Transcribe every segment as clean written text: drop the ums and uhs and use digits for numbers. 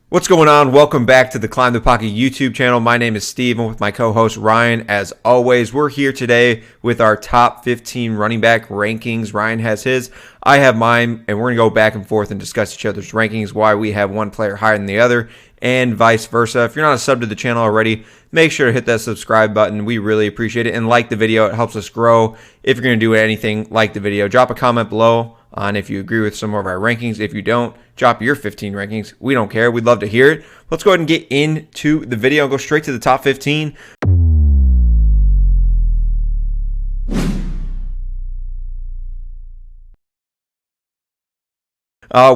What's going on? Welcome back to the Climb the Pocket YouTube channel. My name is Steve, and with my co-host Ryan. As always, we're here today with our top 15 running back rankings. Ryan has his, I have mine, and we're going to go back and forth and discuss each other's rankings, why we have one player higher than the other, and vice versa. If you're not a sub to the channel already, make sure to hit that subscribe button. We really appreciate it, and like the video. It helps us grow. If you're going to do anything, like the video. Drop a comment below on if you agree with some of our rankings. If you don't, drop your 15 rankings. We don't care. We'd love to hear it. Let's go ahead and get into the video and go straight to the top 15.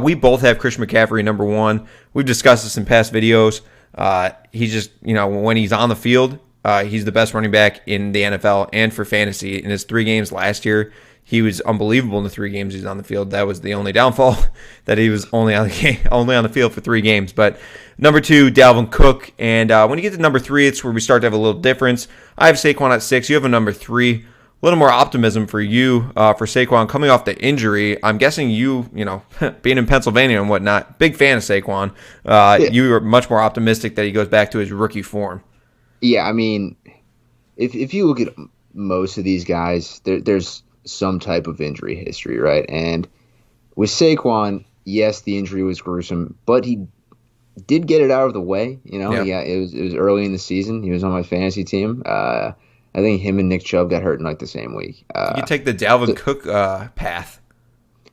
We both have Chris McCaffrey number one. We've discussed this in past videos. He's just, when he's on the field, he's the best running back in the NFL and for fantasy. In his 3 games last year, he was unbelievable in the 3 games he's on the field. That was the only downfall, that he was only on the field for 3 games. But number 2, Dalvin Cook. And when you get to number 3, it's where we start to have a little difference. I have Saquon at 6. You have a number 3. A little more optimism for you for Saquon coming off the injury. I'm guessing you being in Pennsylvania and whatnot, big fan of Saquon. You are much more optimistic that he goes back to his rookie form. Yeah, I mean, if you look at most of these guys, there's some type of injury history, right? And with Saquon, yes, the injury was gruesome, but he did get it out of the way. Yeah, it was early in the season. He was on my fantasy team. I think him and Nick Chubb got hurt in like the same week. You take the Dalvin Cook path.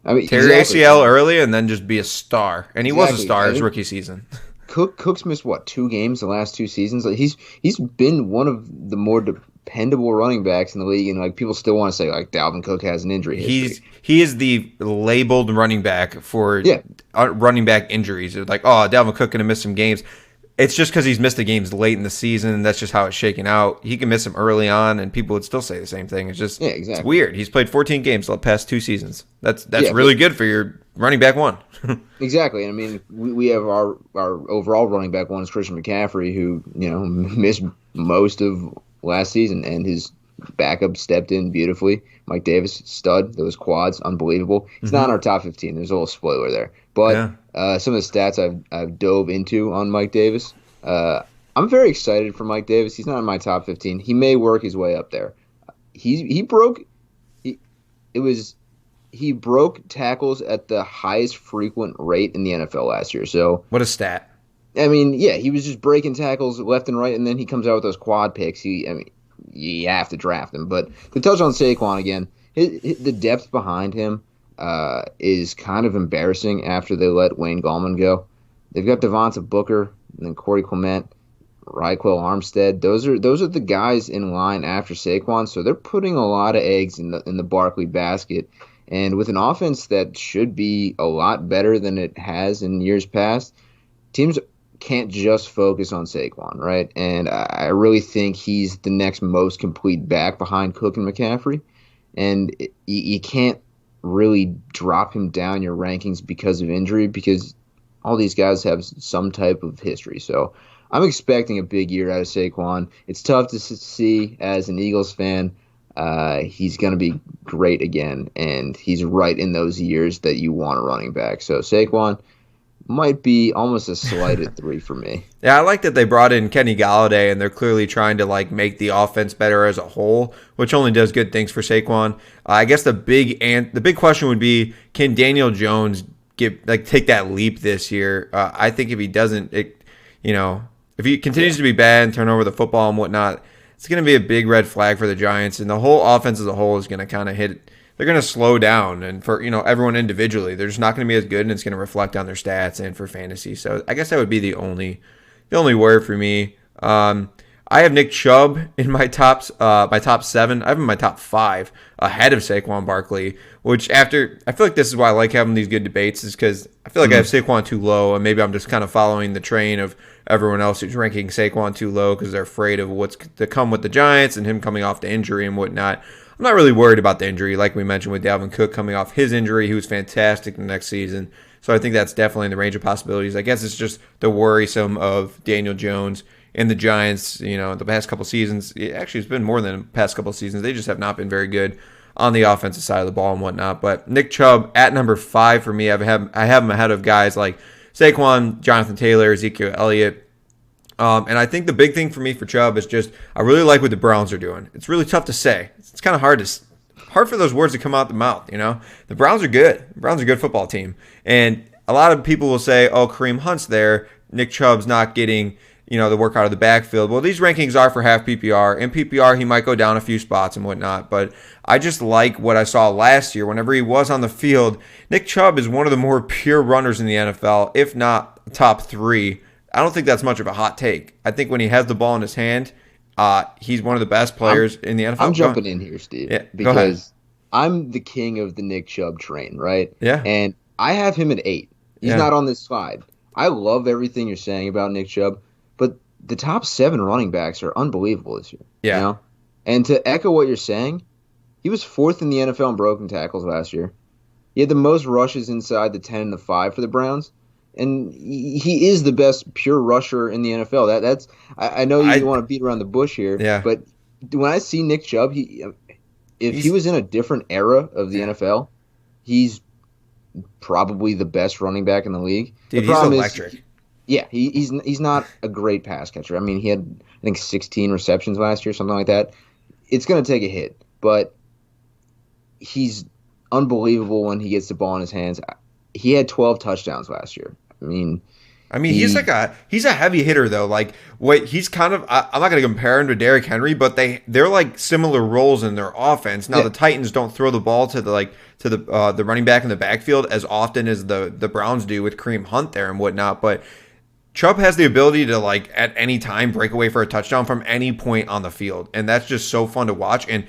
I mean, tear exactly. ACL early and then just be a star. And he was a star his rookie season. Cook's missed 2 games the last 2 seasons. Like he's been one of the more dependable running backs in the league, and people still want to say Dalvin Cook has an injury history. He is the labeled running back for running back injuries. It's like, oh, Dalvin Cook gonna miss some games. It's just because he's missed the games late in the season. That's just how it's shaking out. He can miss them early on, and people would still say the same thing. It's just It's weird. He's played 14 games the past 2 seasons. That's really good for your running back one. Exactly. And I mean, we have our overall running back one is Christian McCaffrey, who missed most of last season, and his backup stepped in beautifully. Mike Davis, stud. Those quads, unbelievable. He's not in our top 15. There's a little spoiler there. But some of the stats I've dove into on Mike Davis, I'm very excited for Mike Davis. He's not in my top 15. He may work his way up there. He broke tackles at the highest frequent rate in the NFL last year. So what a stat. I mean, yeah, he was just breaking tackles left and right, and then he comes out with those quad picks. You have to draft him. But to touch on Saquon again, the depth behind him is kind of embarrassing after they let Wayne Gallman go. They've got Devonta Booker, and then Corey Clement, Raquel Armstead. Those are the guys in line after Saquon, so they're putting a lot of eggs in the Barkley basket. And with an offense that should be a lot better than it has in years past, teams can't just focus on Saquon, right? And I really think he's the next most complete back behind Cook and McCaffrey. And you can't really drop him down your rankings because of injury, because all these guys have some type of history. So I'm expecting a big year out of Saquon. It's tough to see as an Eagles fan. He's going to be great again, and he's right in those years that you want a running back. So Saquon might be almost a slighted 3 for me. Yeah, I like that they brought in Kenny Golladay, and they're clearly trying to make the offense better as a whole, which only does good things for Saquon. I guess the big question would be, can Daniel Jones take that leap this year? I think if he doesn't, if he continues to be bad and turn over the football and whatnot, it's going to be a big red flag for the Giants, and the whole offense as a whole is going to kind of hit. They're going to slow down, and for everyone individually, they're just not going to be as good, and it's going to reflect on their stats and for fantasy. So I guess that would be the only word for me. I have Nick Chubb in my top 7. I have him in my top 5 ahead of Saquon Barkley, which I feel like this is why I like having these good debates, is because I feel like I have Saquon too low, and maybe I'm just kind of following the train of everyone else who's ranking Saquon too low because they're afraid of what's to come with the Giants and him coming off the injury and whatnot. I'm not really worried about the injury, like we mentioned with Dalvin Cook coming off his injury. He was fantastic the next season. So I think that's definitely in the range of possibilities. I guess it's just the worrisome of Daniel Jones and the Giants, the past couple seasons. Actually, it's been more than the past couple seasons. They just have not been very good on the offensive side of the ball and whatnot. But Nick Chubb at number 5 for me. I have him ahead of guys like Saquon, Jonathan Taylor, Ezekiel Elliott. And I think the big thing for me for Chubb is just I really like what the Browns are doing. It's really tough to say. It's kind of hard for those words to come out the mouth. The Browns are good. The Browns are a good football team, and a lot of people will say, "Oh, Kareem Hunt's there. Nick Chubb's not getting the work out of the backfield." Well, these rankings are for half PPR. In PPR, he might go down a few spots and whatnot, but I just like what I saw last year. Whenever he was on the field, Nick Chubb is one of the more pure runners in the NFL, if not top 3. I don't think that's much of a hot take. I think when he has the ball in his hand, he's one of the best players in the NFL. I'm jumping in here, Steve, because I'm the king of the Nick Chubb train, right? Yeah. And I have him at 8. He's not on this slide. I love everything you're saying about Nick Chubb, but the top 7 running backs are unbelievable this year. Yeah. And to echo what you're saying, he was 4th in the NFL in broken tackles last year. He had the most rushes inside the 10 and the 5 for the Browns. And he is the best pure rusher in the NFL. That's I know you want to beat around the bush here, but when I see Nick Chubb, if he was in a different era of the NFL, he's probably the best running back in the league. Dude, the problem he's electric. He's not a great pass catcher. I mean, he had I think 16 receptions last year, something like that. It's going to take a hit, but he's unbelievable when he gets the ball in his hands. He had 12 touchdowns last year. I mean, he's a heavy hitter though. Like he's kind of I'm not going to compare him to Derrick Henry, but they're like similar roles in their offense. Now the Titans don't throw the ball to the running back in the backfield as often as the Browns do with Kareem Hunt there and whatnot, but Chubb has the ability to like at any time break away for a touchdown from any point on the field, and that's just so fun to watch. And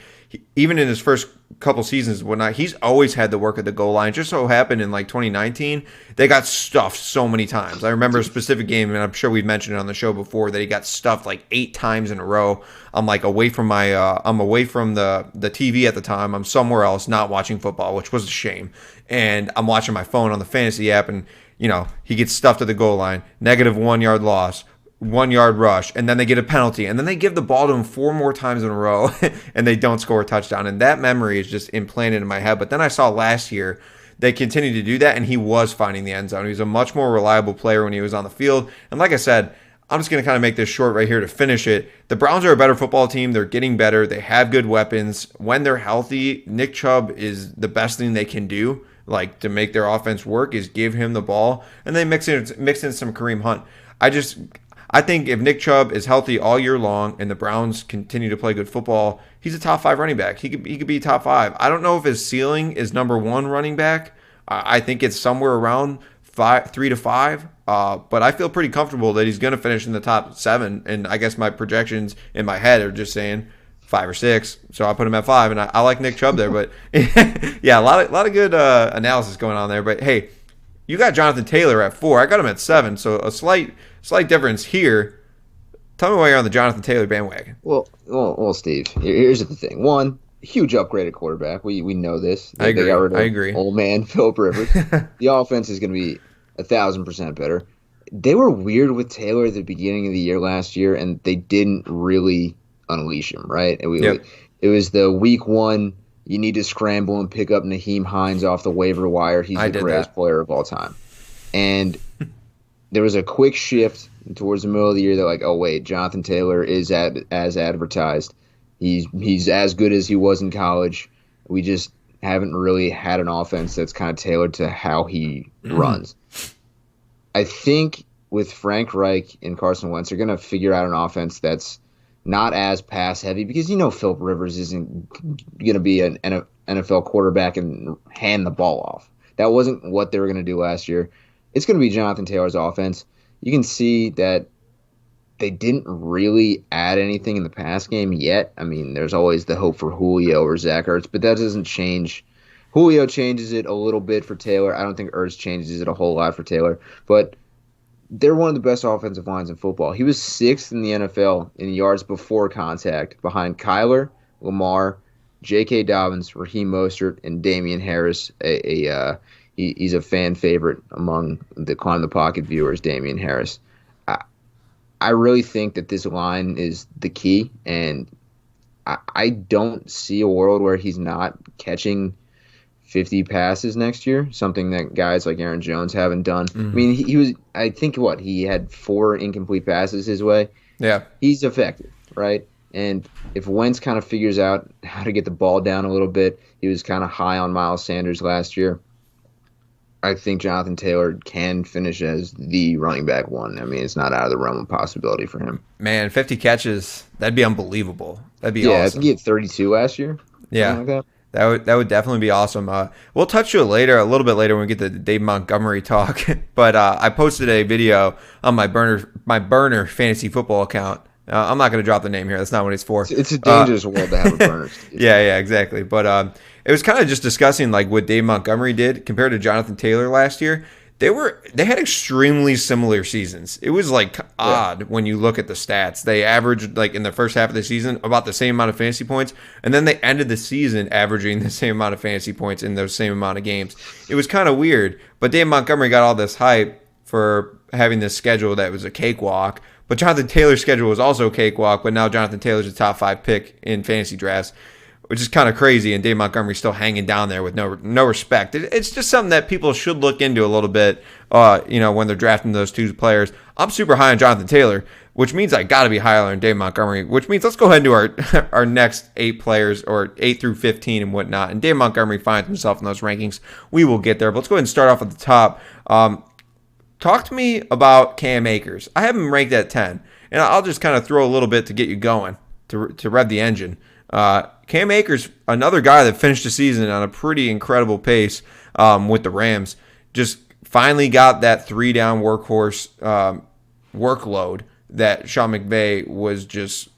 even in his first couple seasons and whatnot, he's always had the work at the goal line. It just so happened in like 2019, they got stuffed so many times. I remember a specific game, and I'm sure we've mentioned it on the show before, that he got stuffed like 8 times in a row. I'm like away from I'm away from the TV at the time. I'm somewhere else, not watching football, which was a shame. And I'm watching my phone on the fantasy app, and he gets stuffed at the goal line, -1 yard loss, 1 yard rush, and then they get a penalty, and then they give the ball to him 4 more times in a row, and they don't score a touchdown. And that memory is just implanted in my head. But then I saw last year they continued to do that, and he was finding the end zone. He was a much more reliable player when he was on the field. And like I said, I'm just going to kind of make this short right here to finish it. The Browns are a better football team. They're getting better. They have good weapons. When they're healthy, Nick Chubb is the best thing they can do, like to make their offense work, is give him the ball, and then mix in some Kareem Hunt. I think if Nick Chubb is healthy all year long and the Browns continue to play good football, he's a top 5 running back. He could be top 5. I don't know if his ceiling is number 1 running back. I think it's somewhere around 3 to 5. But I feel pretty comfortable that he's going to finish in the top 7. And I guess my projections in my head are just saying 5 or 6. So I put him at 5, and I like Nick Chubb there. But yeah, a lot of good analysis going on there. But hey, you got Jonathan Taylor at 4. I got him at 7. So a slight difference here. Tell me why you're on the Jonathan Taylor bandwagon. Well, Steve, here's the thing. One, huge upgraded quarterback. We know this. I agree. They got rid of I agree. Old man Philip Rivers. The offense is going to be 1,000% better. They were weird with Taylor at the beginning of the year last year, and they didn't really unleash him, right? It was the week 1. You need to scramble and pick up Naheem Hines off the waiver wire. He's the greatest player of all time. And there was a quick shift towards the middle of the year that like, oh wait, Jonathan Taylor is as advertised. He's as good as he was in college. We just haven't really had an offense that's kind of tailored to how he runs. I think with Frank Reich and Carson Wentz, they're going to figure out an offense that's not as pass heavy, because Philip Rivers isn't going to be an NFL quarterback and hand the ball off. That wasn't what they were going to do last year. It's going to be Jonathan Taylor's offense. You can see that they didn't really add anything in the pass game yet. I mean, there's always the hope for Julio or Zach Ertz, but that doesn't change. Julio changes it a little bit for Taylor. I don't think Ertz changes it a whole lot for Taylor, but they're one of the best offensive lines in football. He was 6th in the NFL in yards before contact, behind Kyler, Lamar, J.K. Dobbins, Raheem Mostert, and Damian Harris. He's a fan favorite among the Climb the Pocket viewers, Damian Harris. I really think that this line is the key, and I don't see a world where he's not catching 50 passes next year, something that guys like Aaron Jones haven't done. I Mm-hmm. mean, he was, I think, he had 4 incomplete passes his way. Yeah. He's effective, right? And if Wentz kind of figures out how to get the ball down a little bit, he was kind of high on Miles Sanders last year. I think Jonathan Taylor can finish as the running back one. I mean, it's not out of the realm of possibility for him. Man, 50 catches, that'd be unbelievable. That'd be Yeah, I awesome. think he had 32 last year. Yeah. Something like that. That would definitely be awesome. We'll touch to it later, a little bit later when we get to the Dave Montgomery talk. But I posted a video on my burner fantasy football account. I'm not going to drop the name here. That's not what it's for. It's a dangerous world to have a burner. Yeah, exactly. But it was kind of just discussing like what Dave Montgomery did compared to Jonathan Taylor last year. They had extremely similar seasons. It was like odd when you look at the stats. They averaged like in the first half of the season about the same amount of fantasy points, and then they ended the season averaging the same amount of fantasy points in those same amount of games. It was kind of weird. But Dave Montgomery got all this hype for having this schedule that was a cakewalk. But Jonathan Taylor's schedule was also a cakewalk, but now Jonathan Taylor's a top 5 pick in fantasy drafts, which is kind of crazy, and Dave Montgomery's still hanging down there with no respect. It's just something that people should look into a little bit, when they're drafting those 2 players. I'm super high on Jonathan Taylor, which means I got to be higher on Dave Montgomery, which means let's go ahead and do our next 8 players, or 8 through 15 and whatnot. And Dave Montgomery finds himself in those rankings. We will get there, but let's go ahead and start off at the top. Talk to me about Cam Akers. I have him ranked at 10, and I'll just kind of throw a little bit to get you going, to rev the engine. Cam Akers, another guy that finished the season on a pretty incredible pace with the Rams, just finally got that 3-down workhorse workload that Sean McVay was just,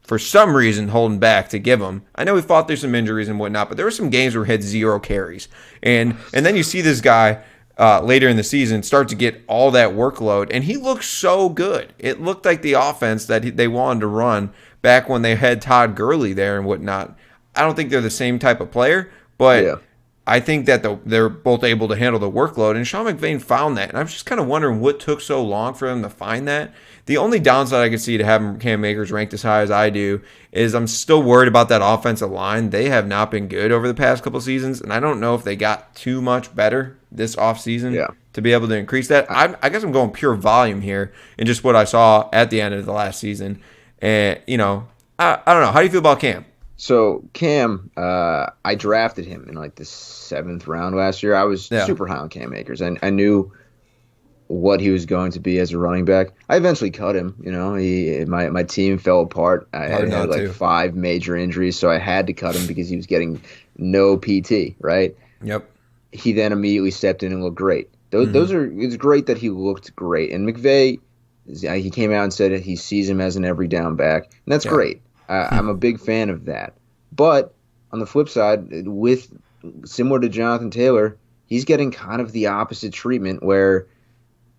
for some reason, holding back to give him. I know he fought through some injuries and whatnot, but there were some games where he had 0 carries. And then you see this guy later in the season start to get all that workload, and he looked so good. It looked like the offense that they wanted to run back when they had Todd Gurley there and whatnot. I don't think they're the same type of player, but I think that they're both able to handle the workload, and Sean McVay found that. And I'm just kind of wondering what took so long for them to find that. The only downside I could see to having Cam Akers ranked as high as I do is I'm still worried about that offensive line. They have not been good over the past couple seasons, and I don't know if they got too much better this offseason to be able to increase that. I guess I'm going pure volume here and just what I saw at the end of the last season. And, I don't know. How do you feel about Cam? So Cam, I drafted him in like the 7th round last year. I was super high on Cam Akers, and I knew what he was going to be as a running back. I eventually cut him. My team fell apart. I had like 5 major injuries, so I had to cut him because he was getting no PT. Right. Yep. He then immediately stepped in and looked great. It's great that he looked great. And McVay, he came out and said that he sees him as an every down back, and that's great. I'm a big fan of that. But on the flip side, similar to Jonathan Taylor, he's getting kind of the opposite treatment where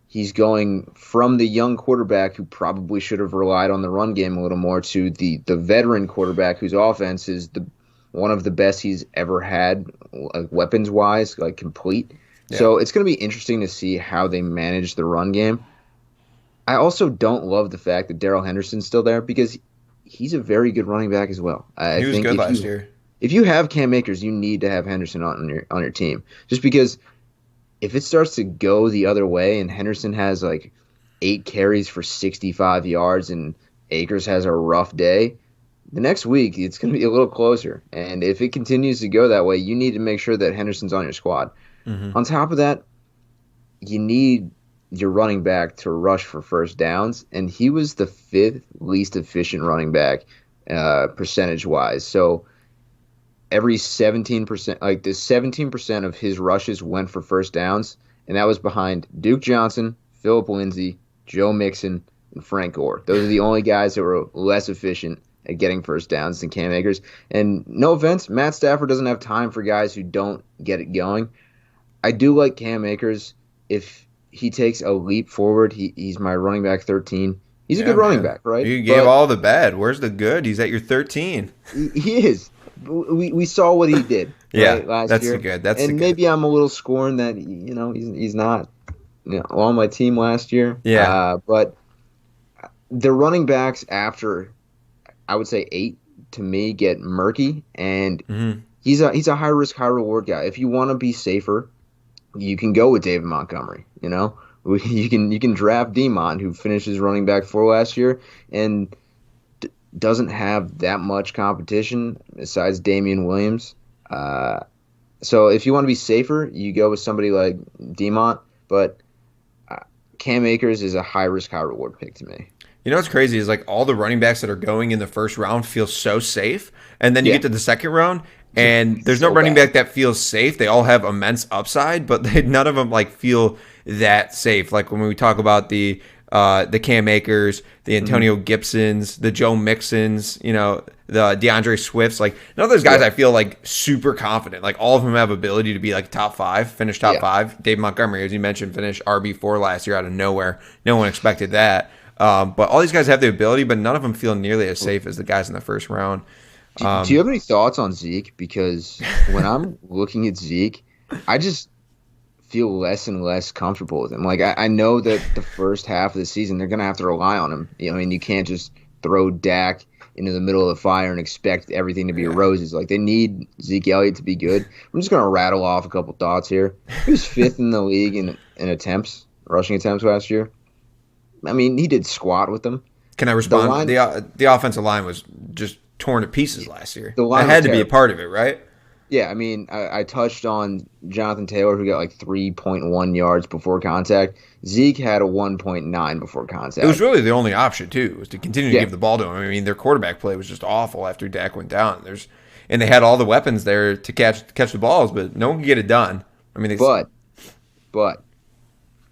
he's going from the young quarterback who probably should have relied on the run game a little more to the veteran quarterback whose offense is one of the best he's ever had, like weapons-wise, like complete. Yeah. So it's going to be interesting to see how they manage the run game. I also don't love the fact that Daryl Henderson's still there because he's a very good running back as well. He was good last year. If you have Cam Akers, you need to have Henderson on your team. Just because if it starts to go the other way and Henderson has like 8 carries for 65 yards and Akers has a rough day, the next week it's going to be a little closer. And if it continues to go that way, you need to make sure that Henderson's on your squad. Mm-hmm. On top of that, you need your running back to rush for first downs, and he was the 5th least efficient running back percentage-wise. So every 17%, like the 17% of his rushes went for first downs, and that was behind Duke Johnson, Phillip Lindsay, Joe Mixon, and Frank Gore. Those are the only guys that were less efficient at getting first downs than Cam Akers. And no offense, Matt Stafford doesn't have time for guys who don't get it going. I do like Cam Akers. If he takes a leap forward, he's my running back 13. He's a good running back, right? You gave all the bad. Where's the good? He's at your 13. He is. We saw what he did last year. And maybe I'm a little scorned that he's not on my team last year. Yeah. But the running backs after, I would say 8 to me, get murky, and he's a high risk, high reward guy. If you want to be safer, you can go with David Montgomery. You can draft Demon, who finished his running back for last year and doesn't have that much competition besides Damian Williams. So if you want to be safer, you go with somebody like Demont, but Cam Akers is a high risk, high reward pick to me. You know what's crazy is like all the running backs that are going in the first round feel so safe, and then you get to the second round, and there's no running back that feels safe. They all have immense upside, but none of them like feel that safe. Like when we talk about the Cam Akers, the Antonio Gibsons, the Joe Mixons, the Deandre Swifts, like none of those guys I feel like super confident. Like all of them have ability to be like top five, finish top five. Dave Montgomery, as you mentioned, finished RB4 last year out of nowhere. No one expected that. But all these guys have the ability, but none of them feel nearly as safe as the guys in the first round. Do you have any thoughts on Zeke? Because when I'm looking at Zeke, I just feel less and less comfortable with him. Like I know that the first half of the season they're gonna have to rely on him. You can't just throw Dak into the middle of the fire and expect everything to be roses. Like they need Zeke Elliott to be good. I'm just gonna rattle off a couple thoughts here. He was 5th in the league in rushing attempts last year. I mean, he did squat with them. Can I respond? The offensive line was just torn to pieces last year. The line that had to be a part of it, right? Yeah, I mean, I touched on Jonathan Taylor, who got like 3.1 yards before contact. Zeke had a 1.9 before contact. It was really the only option, too, was to continue to give the ball to him. I mean, their quarterback play was just awful after Dak went down. And they had all the weapons there to catch the balls, but no one could get it done. I mean, but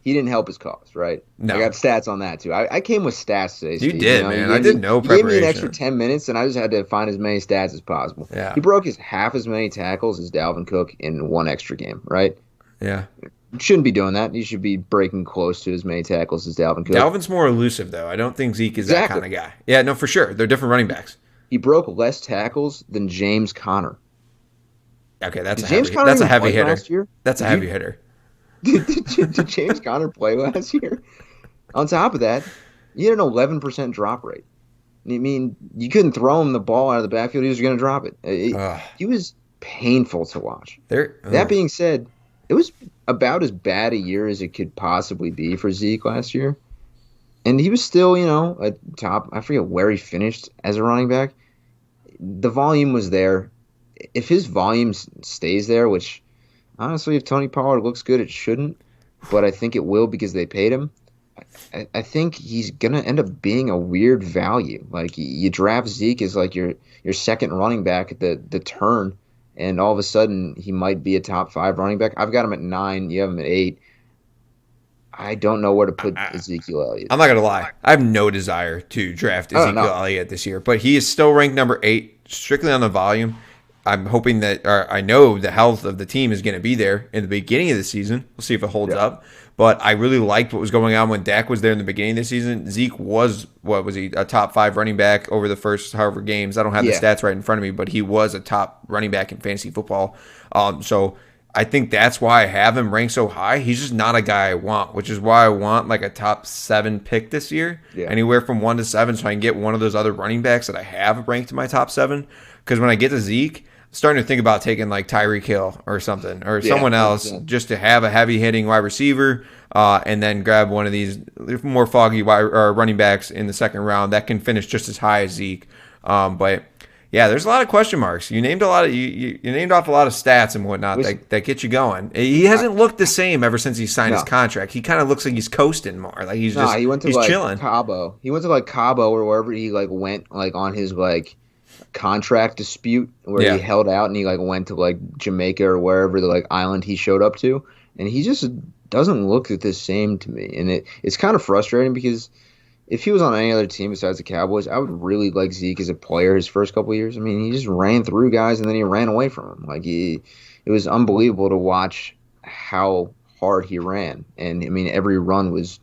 he didn't help his cause, right? No. I got stats on that, too. I came with stats today, Steve. You did, man. I did no preparation. He gave me an extra 10 minutes, and I just had to find as many stats as possible. Yeah. He broke half as many tackles as Dalvin Cook in one extra game, right? Yeah. You shouldn't be doing that. You should be breaking close to as many tackles as Dalvin Cook. Dalvin's more elusive, though. I don't think Zeke is that kind of guy. Yeah, no, for sure. They're different running backs. He broke less tackles than James Conner. Okay, that's a heavy hitter. Last year? That's a heavy hitter. Did James Conner play last year? On top of that, he had an 11% drop rate. I mean, you couldn't throw him the ball out of the backfield. He was going to drop it. He was painful to watch. That being said, it was about as bad a year as it could possibly be for Zeke last year. And he was still, a top. I forget where he finished as a running back. The volume was there. If his volume stays there, which honestly, if Tony Pollard looks good, it shouldn't. But I think it will because they paid him. I think he's going to end up being a weird value. Like, you draft Zeke as like your second running back at the turn, and all of a sudden he might be a top 5 running back. I've got him at 9. You have him at 8. I don't know where to put Ezekiel Elliott. I'm not going to lie. I have no desire to draft Ezekiel Elliott this year, but he is still ranked number 8, strictly on the volume. I'm hoping that, or I know the health of the team is going to be there in the beginning of the season. We'll see if it holds up. But I really liked what was going on when Dak was there in the beginning of the season. Zeke was, a top 5 running back over the first however games. I don't have the stats right in front of me, but he was a top running back in fantasy football. So I think that's why I have him ranked so high. He's just not a guy I want, which is why I want like a top 7 pick this year, anywhere from 1 to 7, so I can get one of those other running backs that I have ranked in my top 7. Because when I get to Zeke, I'm starting to think about taking like Tyreek Hill or something, or someone else, just to have a heavy hitting wide receiver, and then grab one of these more foggy running backs in the second round that can finish just as high as Zeke. But yeah, there's a lot of question marks. You named a lot of you named off a lot of stats and whatnot that get you going. He hasn't looked the same ever since he signed his contract. He kind of looks like he's coasting more. Like he's chilling. Cabo. He went to like Cabo or wherever he like went like on his like contract dispute where he held out and he like went to like Jamaica or wherever the like island he showed up to, and he just doesn't look the same to me, and it's kind of frustrating because if he was on any other team besides the Cowboys, I would really like Zeke as a player his first couple of years. I mean, he just ran through guys and then he ran away from them. Like it was unbelievable to watch how hard he ran, and I mean every run was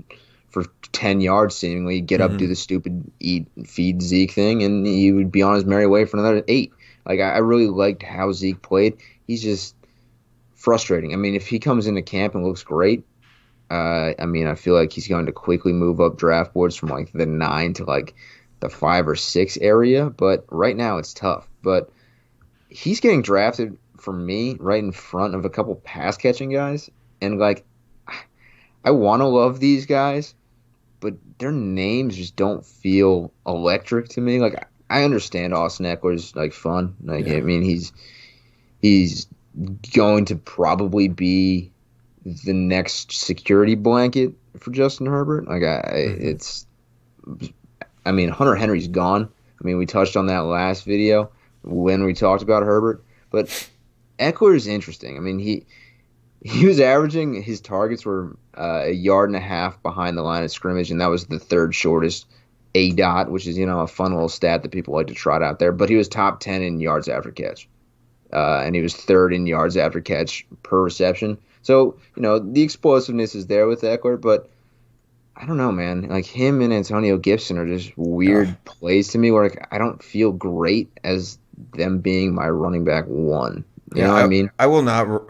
for 10 yards seemingly. He'd get up, do the stupid eat, feed Zeke thing, and he would be on his merry way for another 8. Like, I really liked how Zeke played. He's just frustrating. I mean, if he comes into camp and looks great, I mean, I feel like he's going to quickly move up draft boards from, like, the 9 to, like, the 5 or 6 area. But right now it's tough. But he's getting drafted for me right in front of a couple pass catching guys, and like I want to love these guys, but their names just don't feel electric to me. Like I understand Austin Eckler's like fun. Like I mean he's going to probably be the next security blanket for Justin Herbert. Like I mean Hunter Henry's gone. I mean we touched on that last video when we talked about Herbert, but Eckler is interesting. I mean he was averaging, his targets were a yard and a half behind the line of scrimmage, and that was the third shortest ADOT, which is, a fun little stat that people like to trot out there. But he was top 10 in yards after catch, and he was third in yards after catch per reception. So, the explosiveness is there with Eckler, but I don't know, man. Like him and Antonio Gibson are just weird plays to me where I don't feel great as them being my running back one. You know what I mean? I will not.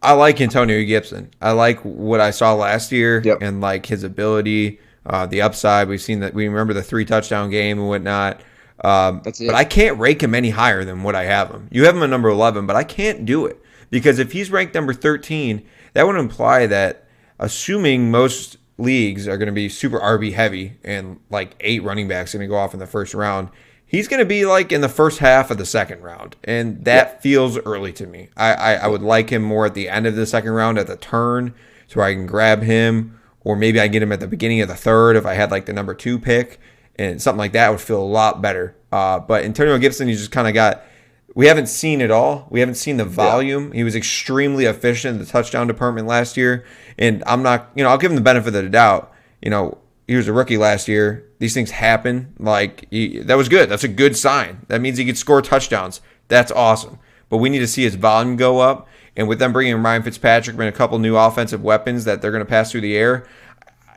I like Antonio Gibson. I like what I saw last year and like his ability, the upside. We've seen that. We remember the 3 touchdown game and whatnot. That's it. But I can't rank him any higher than what I have him. You have him at number 11, but I can't do it because if he's ranked number 13, that would imply that, assuming most leagues are going to be super RB heavy and like 8 running backs are going to go off in the first round, he's going to be like in the first half of the second round, and that feels early to me. I would like him more at the end of the second round at the turn so I can grab him, or maybe I get him at the beginning of the third if I had like the number 2 pick, and something like that would feel a lot better. But Antonio Gibson, he just kind of got – we haven't seen it all. We haven't seen the volume. He was extremely efficient in the touchdown department last year, and I'm not – I'll give him the benefit of the doubt. He was a rookie last year. These things happen. That was good. That's a good sign. That means he could score touchdowns. That's awesome. But we need to see his volume go up. And with them bringing Ryan Fitzpatrick and a couple new offensive weapons that they're going to pass through the air,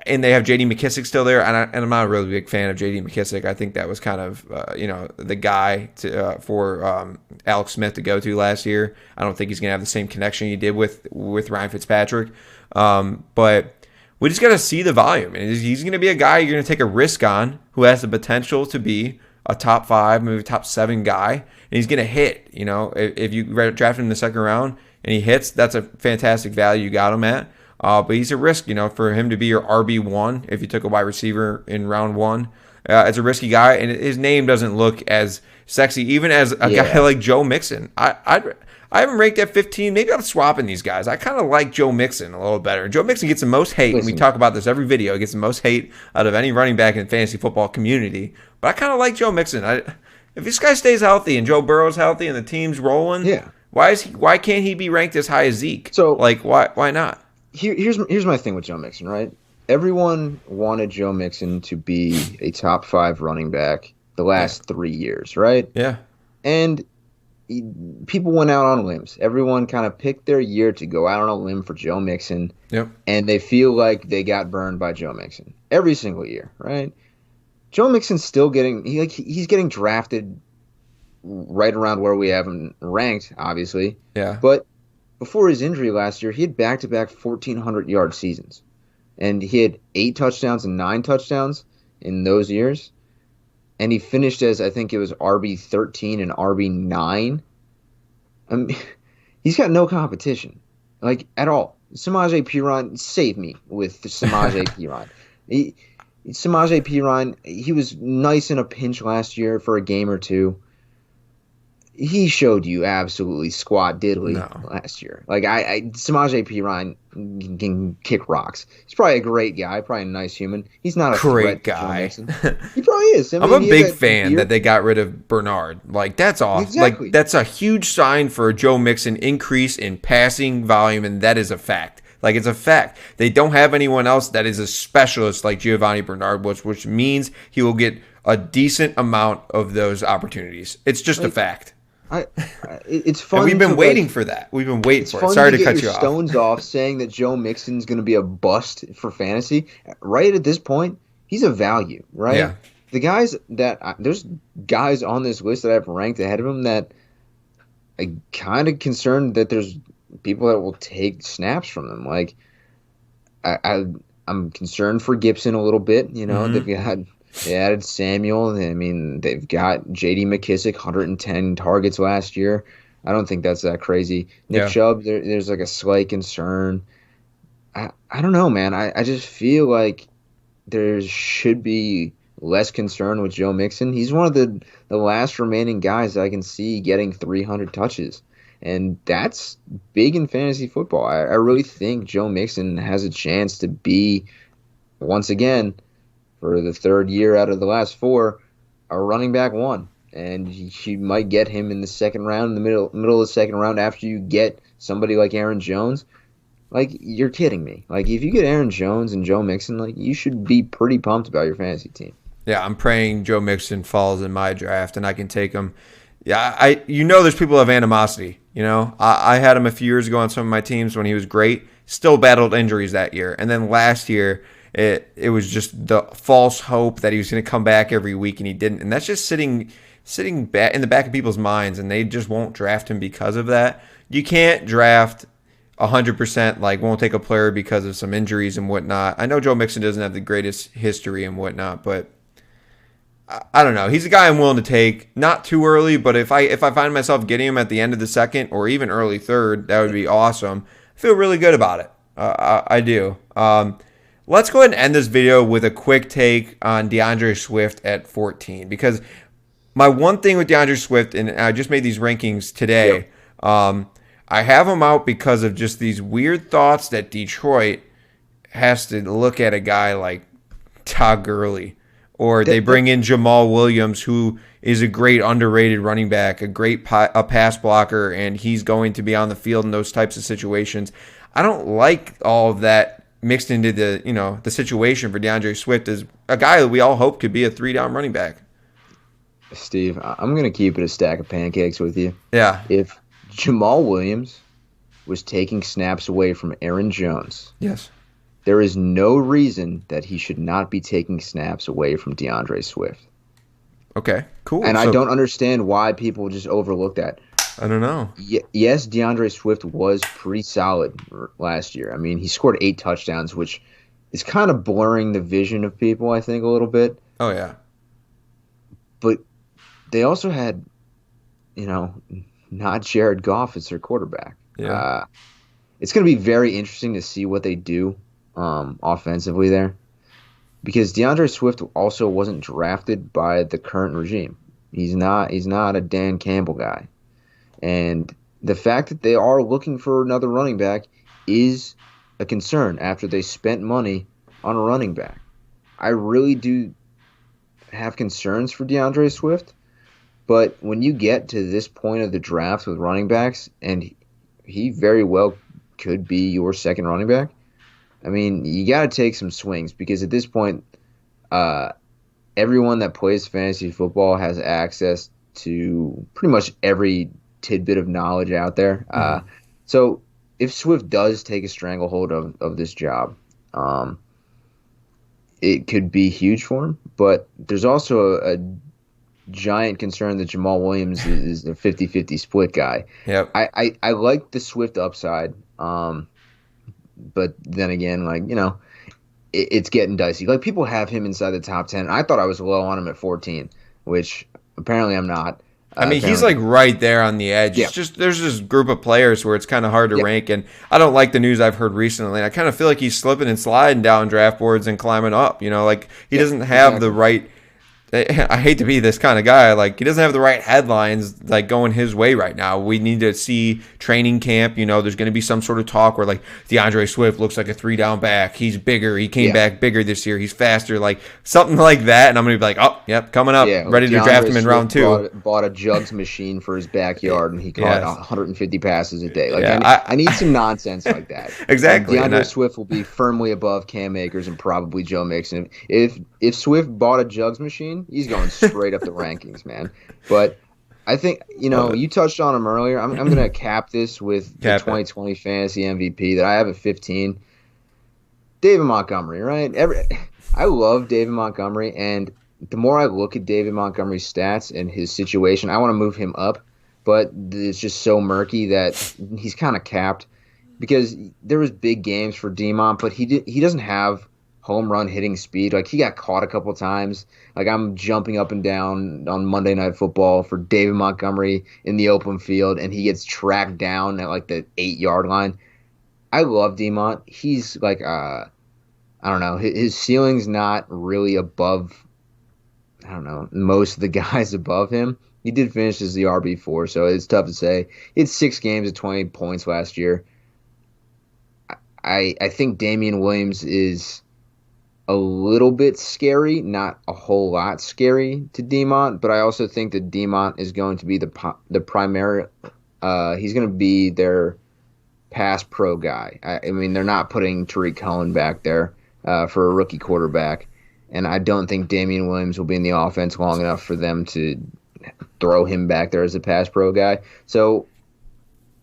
and they have J.D. McKissick still there, and I'm not a really big fan of J.D. McKissick. I think that was kind of the guy for Alex Smith to go to last year. I don't think he's going to have the same connection he did with Ryan Fitzpatrick. But we just got to see the volume. And he's going to be a guy you're going to take a risk on who has the potential to be a top 5, maybe top 7 guy. And he's going to hit. If you draft him in the second round and he hits, that's a fantastic value you got him at. But he's a risk, for him to be your RB1 if you took a wide receiver in round 1. It's a risky guy, and his name doesn't look as sexy, even as a guy like Joe Mixon. I haven't ranked at 15. Maybe I'm swapping these guys. I kind of like Joe Mixon a little better. Joe Mixon gets the most hate, and we talk about this every video. He gets the most hate out of any running back in the fantasy football community. But I kind of like Joe Mixon. If this guy stays healthy and Joe Burrow's healthy and the team's rolling, why can't he be ranked as high as Zeke? So why not? Here's my thing with Joe Mixon, right? Everyone wanted Joe Mixon to be a top 5 running back the last 3 years, right? Yeah. And people went out on limbs. Everyone kind of picked their year to go out on a limb for Joe Mixon. Yep. And they feel like they got burned by Joe Mixon every single year, right? Joe Mixon's still he's getting drafted right around where we have him ranked, obviously. Yeah. But before his injury last year, he had back-to-back 1,400-yard seasons. And he had 8 touchdowns and 9 touchdowns in those years. And he finished as, I think it was RB13 and RB9. I mean, he's got no competition, at all. Samaj Piran, save me with Samaj Piran. Samaj Piran, he was nice in a pinch last year for a game or 2. He showed you absolutely squat diddly last year. Samaj Piran can kick rocks. He's probably a great guy, probably a nice human. He's not a great guy. He probably is. I'm a big fan that they got rid of Bernard. That's awesome. Exactly. That's a huge sign for a Joe Mixon increase in passing volume, and that is a fact. It's a fact. They don't have anyone else that is a specialist like Giovanni Bernard was, which means he will get a decent amount of those opportunities. It's just a fact. It's fun. And we've been waiting for that. We've been waiting for it. Sorry to cut you off. Stones off saying that Joe Mixon's going to be a bust for fantasy. Right at this point, he's a value, right? Yeah. The guys there's guys on this list that I've ranked ahead of him that I'm kind of concerned that there's people that will take snaps from them. I'm concerned for Gibson a little bit. They've got They added Samuel. I mean, they've got J.D. McKissick, 110 targets last year. I don't think that's that crazy. Nick Yeah. Chubb, there's like a slight concern. I don't know, man. I just feel like there should be less concern with Joe Mixon. He's one of the last remaining guys that I can see getting 300 touches. And that's big in fantasy football. I really think Joe Mixon has a chance to be, once again, for the third year out of the last four, a running back one. And you might get him in the second round, in the middle of the second round, after you get somebody like Aaron Jones. Like, you're kidding me. Like, if you get Aaron Jones and Joe Mixon, like, you should be pretty pumped about your fantasy team. Yeah, I'm praying Joe Mixon falls in my draft and I can take him. Yeah, there's people who have animosity. I had him a few years ago on some of my teams when he was great. Still battled injuries that year. And then last year, it was just the false hope that he was going to come back every week, and he didn't. And that's just sitting back in the back of people's minds, and they just won't draft him because of that. You can't draft 100%, like, won't take a player because of some injuries and whatnot. I know Joe Mixon doesn't have the greatest history and whatnot, but I don't know. He's a guy I'm willing to take, not too early, but if I find myself getting him at the end of the second or even early third, that would be awesome. I feel really good about it. I do. Let's go ahead and end this video with a quick take on Deandre Swift at 14, because my one thing with Deandre Swift, and I just made these rankings today, I have him out because of just these weird thoughts that Detroit has to look at a guy like Todd Gurley. Or they bring in Jamal Williams, who is a great underrated running back, a great pass blocker, and he's going to be on the field in those types of situations. I don't like all of that mixed into the situation for DeAndre Swift as a guy that we all hope could be a 3-down running back. Steve, I'm going to keep it a stack of pancakes with you. Yeah. If Jamal Williams was taking snaps away from Aaron Jones, yes, there is no reason that he should not be taking snaps away from DeAndre Swift. Okay, cool. And I don't understand why people just overlook that. I don't know. Yes, DeAndre Swift was pretty solid last year. I mean, he scored 8 touchdowns, which is kind of blurring the vision of people, I think, a little bit. Oh, yeah. But they also had, not Jared Goff as their quarterback. Yeah. It's going to be very interesting to see what they do offensively there, because DeAndre Swift also wasn't drafted by the current regime. He's not a Dan Campbell guy, and the fact that they are looking for another running back is a concern after they spent money on a running back. I really do have concerns for DeAndre Swift, but when you get to this point of the draft with running backs, and he very well could be your second running back, I mean, you got to take some swings, because at this point, everyone that plays fantasy football has access to pretty much every tidbit of knowledge out there. So if Swift does take a stranglehold of this job, it could be huge for him. But there's also a giant concern that Jamal Williams is a 50-50 split guy. Yep. I like the Swift upside. But then again, it's getting dicey. Like, people have him inside the top 10. I thought I was low on him at 14, which apparently I'm not. I mean, he's like right there on the edge. Yeah. It's just there's this group of players where it's kind of hard to rank, and I don't like the news I've heard recently. I kind of feel like he's slipping and sliding down draft boards and climbing up. He doesn't have the right. I hate to be this kind of guy. Like, he doesn't have the right headlines going his way right now. We need to see training camp. There's going to be some sort of talk where DeAndre Swift looks like a 3-down back. He's bigger. He came back bigger this year. He's faster. Like something like that. And I'm going to be like, oh, yep, coming up. Yeah, ready to draft him in round 2. Bought a jugs machine for his backyard, and he caught 150 passes a day. I need some nonsense like that. Exactly. DeAndre Swift will be firmly above Cam Akers and probably Joe Mixon. If Swift bought a jugs machine, he's going straight up the rankings, man. But I think, you touched on him earlier. I'm going to cap this with the 2020 fantasy MVP that I have at 15. David Montgomery, right? I love David Montgomery, and the more I look at David Montgomery's stats and his situation, I want to move him up, but it's just so murky that he's kind of capped, because there was big games for D-Mont, but he doesn't have home run hitting speed. Like, he got caught a couple times. Like, I'm jumping up and down on Monday Night Football for David Montgomery in the open field, and he gets tracked down at like the 8-yard line. I love Demont. He's like, I don't know, his ceiling's not really above, I don't know, most of the guys above him. He did finish as the RB4, so it's tough to say. He had 6 games at 20 points last year. I think Damian Williams is a little bit scary, not a whole lot scary to Demont, but I also think that Demont is going to be the primary. He's going to be their pass pro guy. I mean, they're not putting Tariq Cohen back there for a rookie quarterback, and I don't think Damian Williams will be in the offense long enough for them to throw him back there as a pass pro guy. So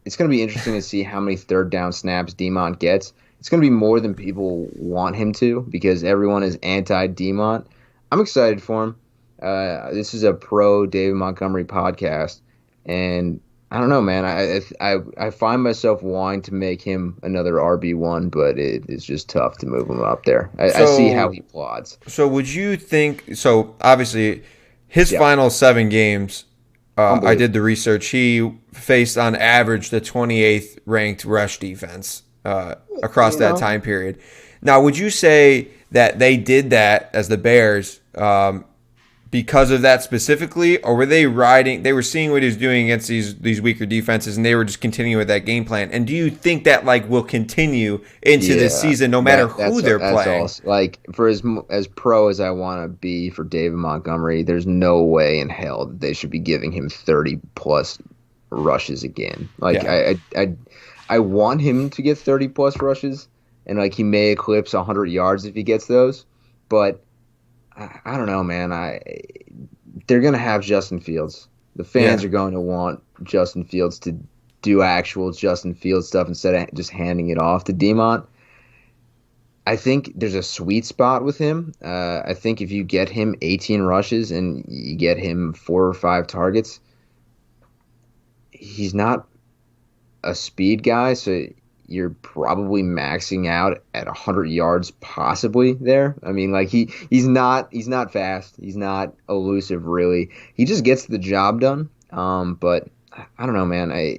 it's going to be interesting to see how many third down snaps Demont gets. It's going to be more than people want him to because everyone is anti-Demont. I'm excited for him. This is a pro David Montgomery podcast, and I don't know, man. I find myself wanting to make him another RB1, but it is just tough to move him up there. I see how he plods. So would you think – so obviously his final 7 games – I did the research. He faced on average the 28th ranked rush defense across that time period. Now, would you say that they did that as the Bears because of that specifically, or were they were seeing what he was doing against these weaker defenses, and they were just continuing with that game plan? And do you think that will continue into this season, no matter who they're playing? Awesome. Like, for as pro as I want to be for David Montgomery, there's no way in hell that they should be giving him 30 plus rushes again. Like, I want him to get 30 plus rushes, and like he may eclipse 100 yards if he gets those, but I don't know, man. They're going to have Justin Fields. The fans are going to want Justin Fields to do actual Justin Fields stuff instead of just handing it off to Demont. I think there's a sweet spot with him. I think if you get him 18 rushes and you get him 4 or 5 targets, he's not a speed guy, so you're probably maxing out at 100 yards possibly there. I mean, like he's not fast. He's not elusive really. He just gets the job done. But I don't know, man.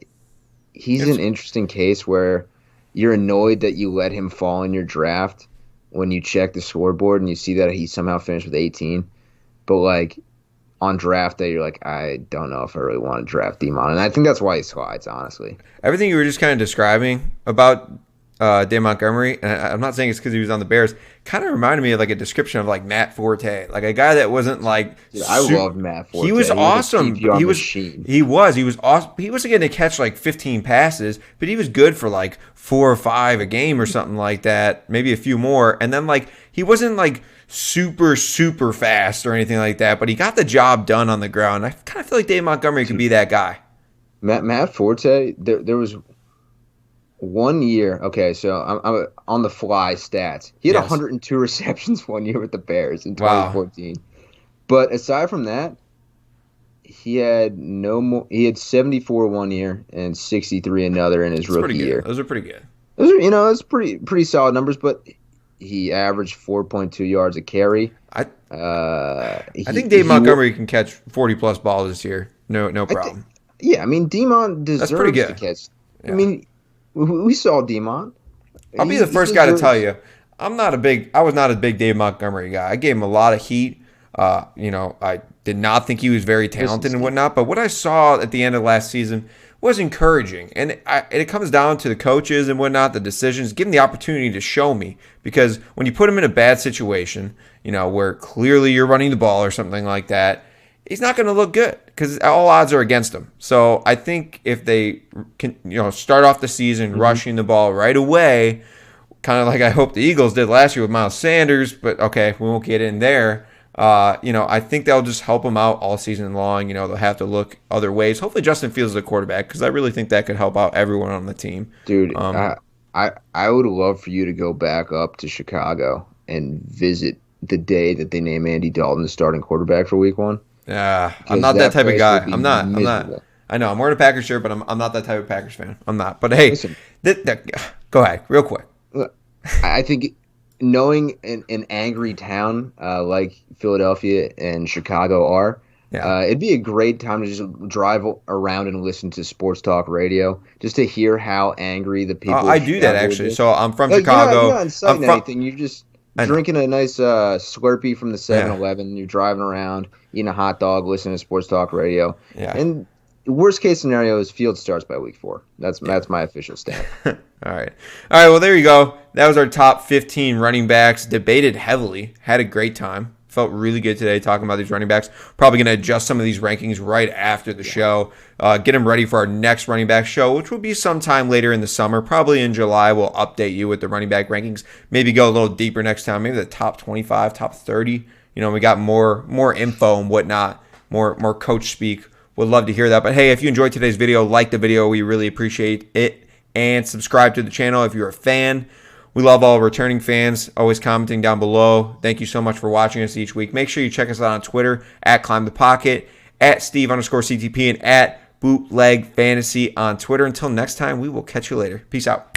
He's an interesting case where you're annoyed that you let him fall in your draft when you check the scoreboard and you see that he somehow finished with 18. But like on draft day, you're like, I don't know if I really want to draft Demont. And I think that's why he slides, honestly. Everything you were just kind of describing about Dave Montgomery, and I'm not saying it's because he was on the Bears, kind of reminded me of like a description of like Matt Forte, like a guy that wasn't like. Dude, I loved Matt Forte. He was awesome. He was awesome. He wasn't going to catch like 15 passes, but he was good for like 4 or 5 a game or something like that, maybe a few more. And then like he wasn't like super fast or anything like that, but he got the job done on the ground. I kind of feel like Dave Montgomery could be that guy. Matt Forte, there was 1 year. Okay, so I'm on the fly stats. He had 102 receptions 1 year with the Bears in 2014. Wow. But aside from that, he had no more. He had 74 1 year and 63 another in his rookie year. Those are pretty good. It's pretty solid numbers, but he averaged 4.2 yards a carry. I think Dave Montgomery can catch 40 plus balls this year. No problem. I mean, Demont deserves to catch. Yeah. I mean, we saw Demont. I'll be the first guy to tell you, I was not a big Dave Montgomery guy. I gave him a lot of heat. I did not think he was very talented and whatnot. But what I saw at the end of last season was encouraging. And it comes down to the coaches and whatnot, the decisions. Give him the opportunity to show me. Because when you put him in a bad situation, where clearly you're running the ball or something like that, he's not going to look good because all odds are against him. So I think if they can, start off the season rushing the ball right away, kind of like I hope the Eagles did last year with Miles Sanders, but okay, we won't get in there. I think they'll just help him out all season long. They'll have to look other ways. Hopefully Justin Fields is a quarterback because I really think that could help out everyone on the team. Dude, I would love for you to go back up to Chicago and visit the day that they name Andy Dalton the starting quarterback for Week 1. Yeah, I'm not that type of guy. I'm not. I know I'm wearing a Packers shirt, but I'm not that type of Packers fan. I'm not. But hey, listen, go ahead, real quick. I think knowing an angry town like Philadelphia and Chicago are, Yeah. it'd be a great time to just drive around and listen to sports talk radio, just to hear how angry the people I of do that Chicago would actually. be. So I'm from Like, you're Chicago. not inciting anything. You're just I know. drinking a nice Slurpee from the Yeah. 7-Eleven. You're driving around, eating a hot dog, listening to sports talk radio. Yeah. And worst case scenario is Field starts by week 4. That's my official stand. All right. All right. Well, there you go. That was our top 15 running backs. Debated heavily. Had a great time. Felt really good today talking about these running backs. Probably going to adjust some of these rankings right after the show. Get them ready for our next running back show, which will be sometime later in the summer. Probably in July, we'll update you with the running back rankings. Maybe go a little deeper next time. Maybe the top 25, top 30. We got more info and whatnot, more coach speak. Would love to hear that. But hey, if you enjoyed today's video, like the video. We really appreciate it. And subscribe to the channel if you're a fan. We love all returning fans, always commenting down below. Thank you so much for watching us each week. Make sure you check us out on Twitter at ClimbThePocket, at Steve_CTP, and at BootlegFantasy on Twitter. Until next time, we will catch you later. Peace out.